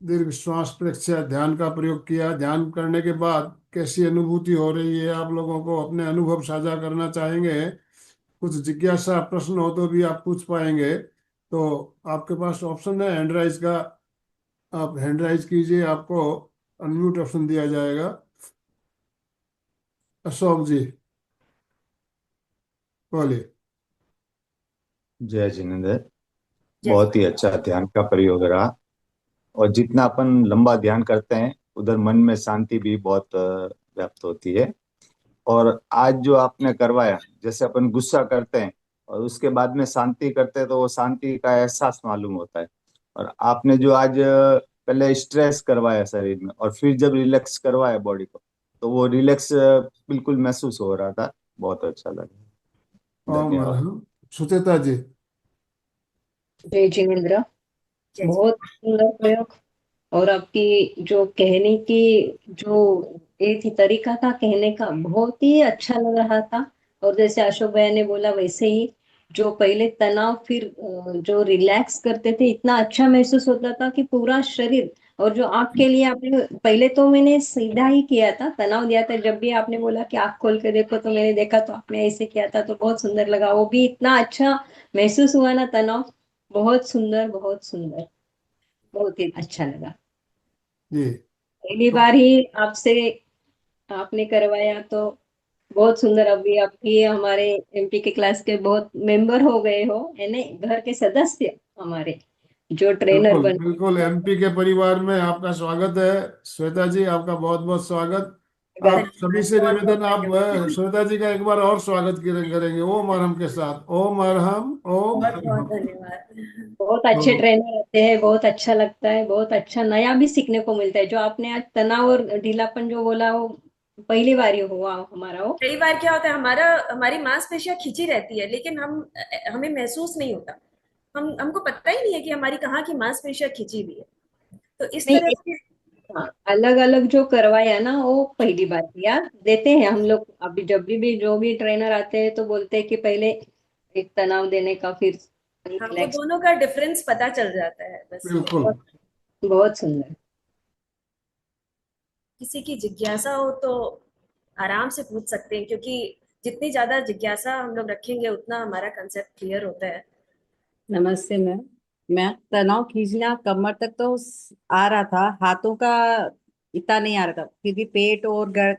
दीर्घ श्वास प्रक्रिया ध्यान का प्रयोग किया। ध्यान करने के बाद कैसी अनुभूति हो रही है, आप लोगों को अपने अनुभव साझा करना चाहेंगे। कुछ जिज्ञासा प्रश्न हो तो भी आप पूछ पाएंगे। तो आपके पास ऑप्शन है हैंड राइज का, आप हैंड राइज कीजिए, आपको अनम्यूट ऑप्शन दिया जाएगा। अशोक जी बोलिए। जय जिनेंद्र। जय बहुत ही अच्छा ध्यान का प्रयोग रहा, और जितना अपन लंबा ध्यान करते हैं उधर मन में शांति भी बहुत व्याप्त होती है। और आज जो आपने करवाया, जैसे अपन गुस्सा करते हैं और उसके बाद में शांति करते हैं तो वो शांति का एहसास मालूम होता है। और आपने जो आज पहले स्ट्रेस करवाया शरीर में और फिर जब रिलैक्स करवाया बॉडी को, तो वो रिलैक्स बिल्कुल महसूस हो रहा था। बहुत अच्छा लगा। ओम धन्यवाद। अर्हम। सुचेता जी। जय जिनेन्द्र। जय जी। बहुत सुंदर प्रयोग। और आपकी जो कहने की जो ये थी तरीका था कहने का, बहुत ही अच्छा लग रहा था। और जैसे अशोक भैया ने बोला वैसे ही, जो पहले तनाव फिर जो रिलैक्स करते थे, इतना अच्छा महसूस होता था कि पूरा शरीर। और जो आँख के लिए आपने पहले तो मैंने सीधा ही किया था, तनाव दिया था। जब भी आपने बोला कि आँख खोल के देखो तो मैंने देखा, तो आपने ऐसे किया था तो बहुत सुंदर लगा। वो भी इतना अच्छा महसूस हुआ ना तनाव। बहुत सुंदर, बहुत सुंदर, बहुत ही अच्छा लगा। जी। पहली बार ही आपसे आपने करवाया तो बहुत सुंदर। अभी आपकी हमारे एमपी के क्लास के बहुत मेंबर हो गए हो, है ना, घर के सदस्य हमारे जो ट्रेनर बिल्कुल बन। बिल्कुल, एमपी के परिवार में आपका स्वागत है। श्वेता जी, आपका बहुत बहुत स्वागत। आप सभी धन्यवाद, से बहुत बहुत निवेदन, आप धन्यवाद। श्वेता जी का एक बार और स्वागत करेंगे ओम अरहम के साथ। ओम अरहम, ओम बहुत बहुत अरहम। धन्यवाद। बहुत अच्छे तो ट्रेनर रहते हैं, बहुत अच्छा लगता है, बहुत अच्छा नया भी सीखने को मिलता है। जो आपने आज तनाव और ढीलापन जो बोला, वो पहली बार ही हुआ हमारा वो। कई बार क्या होता है, हमारी मांसपेशियां खिंची रहती है, लेकिन हमें महसूस नहीं होता। हमको पता ही नहीं है कि हमारी कहाँ की मांसपेशियां खिंची हुई है। तो इस तरह नहीं, से अलग अलग जो करवाया ना वो पहली बार किया। देते हैं हम लोग अभी जब भी जो भी ट्रेनर आते हैं तो बोलते हैं कि पहले एक तनाव देने का, फिर हमको रिलैक्स। दोनों का डिफरेंस पता चल जाता है बस। बिल्कुल। बहुत, बहुत सुंदर। किसी की जिज्ञासा हो तो आराम से पूछ सकते हैं, क्योंकि जितनी ज्यादा जिज्ञासा हम लोग रखेंगे उतना हमारा कंसेप्ट क्लियर होता है। नमस्ते मैम। मैं तनाव खींचना कमर तक तो आ रहा था, हाथों का इतना नहीं आ रहा था। फिर भी पेट और गर्द,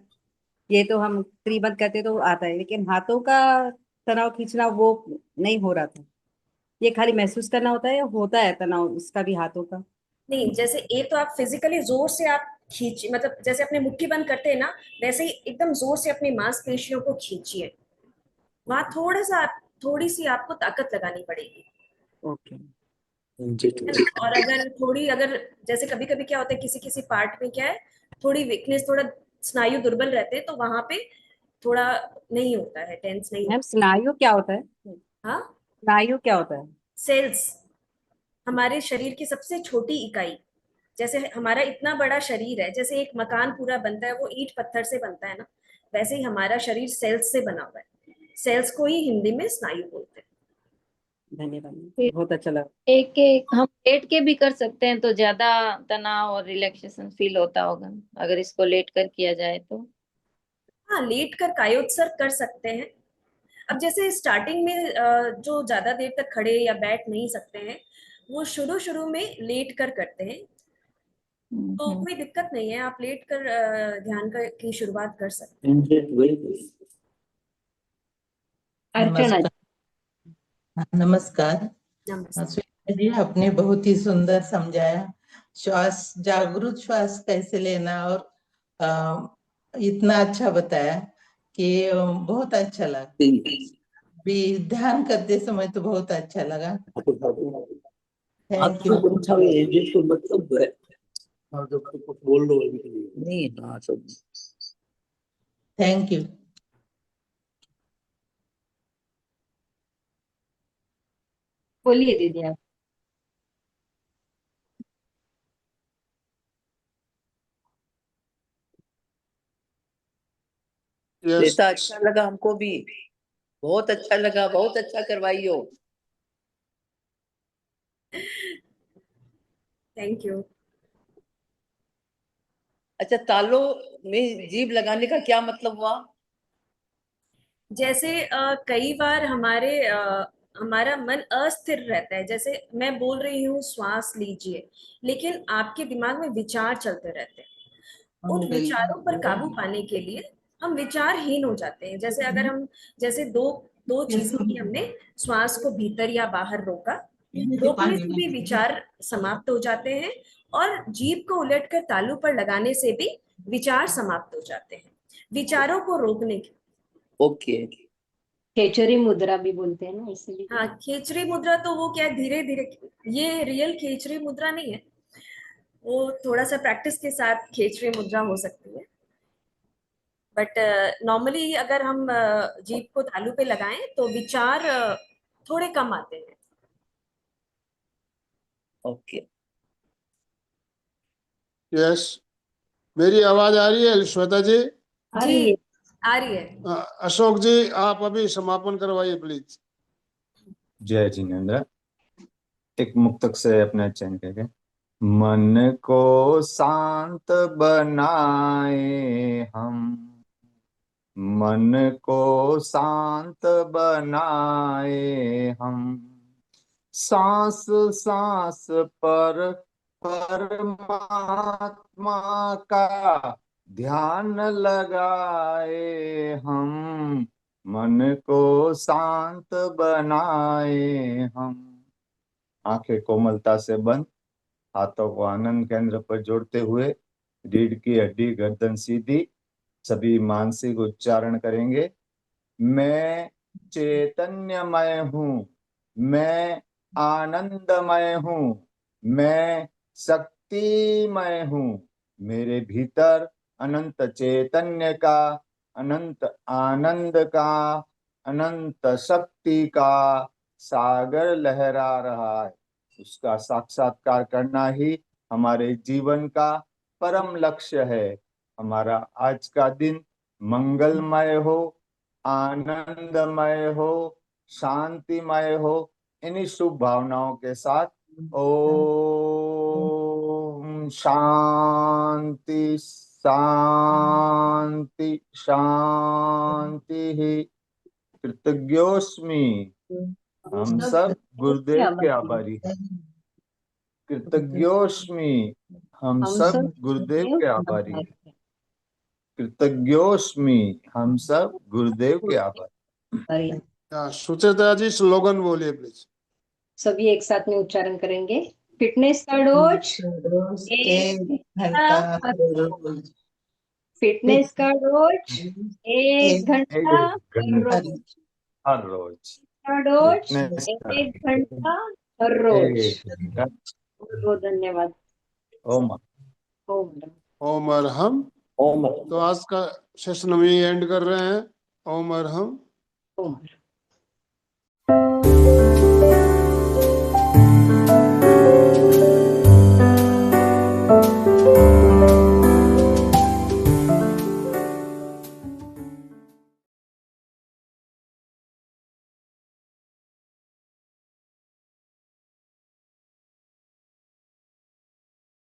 ये तो हम त्रिबंध करते तो आता है, लेकिन हाथों का तनाव खींचना वो नहीं हो रहा था। ये खाली महसूस करना होता है या होता है तनाव इसका भी हाथों का? नहीं, जैसे एक तो आप फिजिकली जोर से आप खींच, मतलब जैसे अपने मुट्ठी बंद करते हैं ना, वैसे ही एकदम जोर से अपनी मांसपेशियों को खींचिए। वहां थोड़ी सी आपको ताकत लगानी पड़ेगी, ओके। है ना। और अगर जैसे कभी कभी क्या होता है, किसी किसी पार्ट में क्या है, थोड़ी वीकनेस, थोड़ा स्नायु दुर्बल रहते हैं, तो वहां पे थोड़ा नहीं होता है, टेंस नहीं मैम होता। स्नायु क्या होता है? हाँ, स्नायु क्या होता है? सेल्स, हमारे शरीर की सबसे छोटी इकाई। जैसे हमारा इतना बड़ा शरीर है, जैसे एक मकान पूरा बनता है वो ईंट पत्थर से बनता है ना, वैसे ही हमारा शरीर सेल्स से बना हुआ है। सेल्स को ही हिंदी में स्नायु बोलते हैं। धन्यवाद, फिर बहुत अच्छा लगा। एक एक हम लेट के भी कर सकते हैं तो ज्यादा तनाव और रिलैक्सेशन फील होता होगा, अगर इसको लेट कर किया जाए तो। हाँ, लेट कर कायोत्सर्ग कर सकते हैं। अब जैसे स्टार्टिंग में जो ज्यादा देर तक खड़े या बैठ नहीं सकते हैं, वो शुरू शुरू में लेट कर करते हैं। तो हम्म। कोई दिक्कत नहीं है, आप लेट कर की शुरुआत कर सकते अर्चना। नमस्कार। हाँ, नमस्कार। हैं। नमस्ते। श्वेता जी, आपने बहुत ही सुंदर समझाया। श्वास, जागरूक श्वास कैसे लेना, और इतना अच्छा बताया कि बहुत अच्छा लगा। भी ध्यान करते समय तो बहुत अच्छा लगा। Thank you. Thank you. बोलिए दीदी आप। यस। श्वेता, अच्छा लगा हमको भी, बहुत अच्छा लगा, बहुत अच्छा करवाई हो। Thank you. अच्छा, तालों में जीभ लगाने का क्या मतलब हुआ? जैसे कई बार हमारा मन अस्थिर रहता है, जैसे मैं बोल रही हूँ श्वास लीजिए, लेकिन आपके दिमाग में विचार चलते रहते हैं। उन विचारों पर काबू पाने के लिए हम विचारहीन हो जाते हैं। जैसे अगर हम, जैसे दो दो चीजें की हमने, श्वास को भीतर या बाहर रोका, रोकने से भी विचार समाप्त हो जाते हैं, और जीभ को उलटकर तालू पर लगाने से भी विचार समाप्त हो जाते हैं। विचारों को रोकने ओके। खेचरी मुद्रा भी बोलते हैं ना, इसीलिए। हाँ, खेचरी मुद्रा तो वो क्या धीरे धीरे, ये रियल खेचरी मुद्रा नहीं है, वो थोड़ा सा प्रैक्टिस के साथ खेचरी मुद्रा हो सकती है। बट नॉर्मली अगर हम जीभ को तालू पे लगाएं तो विचार थोड़े कम आते हैं। ओके। यस, मेरी आवाज आ रही है श्वेता जी? आ रही है। आ रही है। अशोक जी, आप अभी समापन करवाइए प्लीज। जय जिनेन्द्र। एक मुक्तक से अपने चयन करके। मन को शांत बनाए हम, मन को शांत बनाए हम, सांस सांस पर परमात्मा का ध्यान लगाए हम, मन को शांत बनाए हम। आंखें कोमलता से बंद, हाथों को आनंद केंद्र पर जोड़ते हुए, रीढ़ की हड्डी गर्दन सीधी, सभी मानसिक उच्चारण करेंगे। मैं चैतन्यमय हूँ, मैं आनंदमय हूँ, मैं शक्तिमय हूँ, मेरे भीतर अनंत चैतन्य का, अनंत आनंद का, अनंत शक्ति का सागर लहरा रहा है। उसका साक्षात्कार करना ही हमारे जीवन का परम लक्ष्य है। हमारा आज का दिन मंगलमय हो, आनंदमय हो, शांतिमय हो। इन्हीं शुभ भावनाओं के साथ ओम शांति शांति शांति। कृतज्ञोस्मि, हम सब गुरुदेव के आभारी हैं। कृतज्ञोस्मि, हम सब गुरुदेव के आभारी हैं। कृतज्ञोस्मि, हम सब गुरुदेव के आभारी। सुचेता जी, स्लोगन बोलिए प्लीज। सभी एक साथ में उच्चारण करेंगे। फिटनेस का डोज रोज एक एक घंटा घंटा हर हर रोज। रोज। फिटनेस का डोज एक घंटा हर हर रोज। हर रोज का डोज फिटनेस का एक घंटा हर रोज। एक घंटा। बहुत बहुत धन्यवाद। ओम ओम ओम अरहम। ओम। तो आज का सेशन हम यही एंड कर रहे हैं। ओम अरहम। ओम।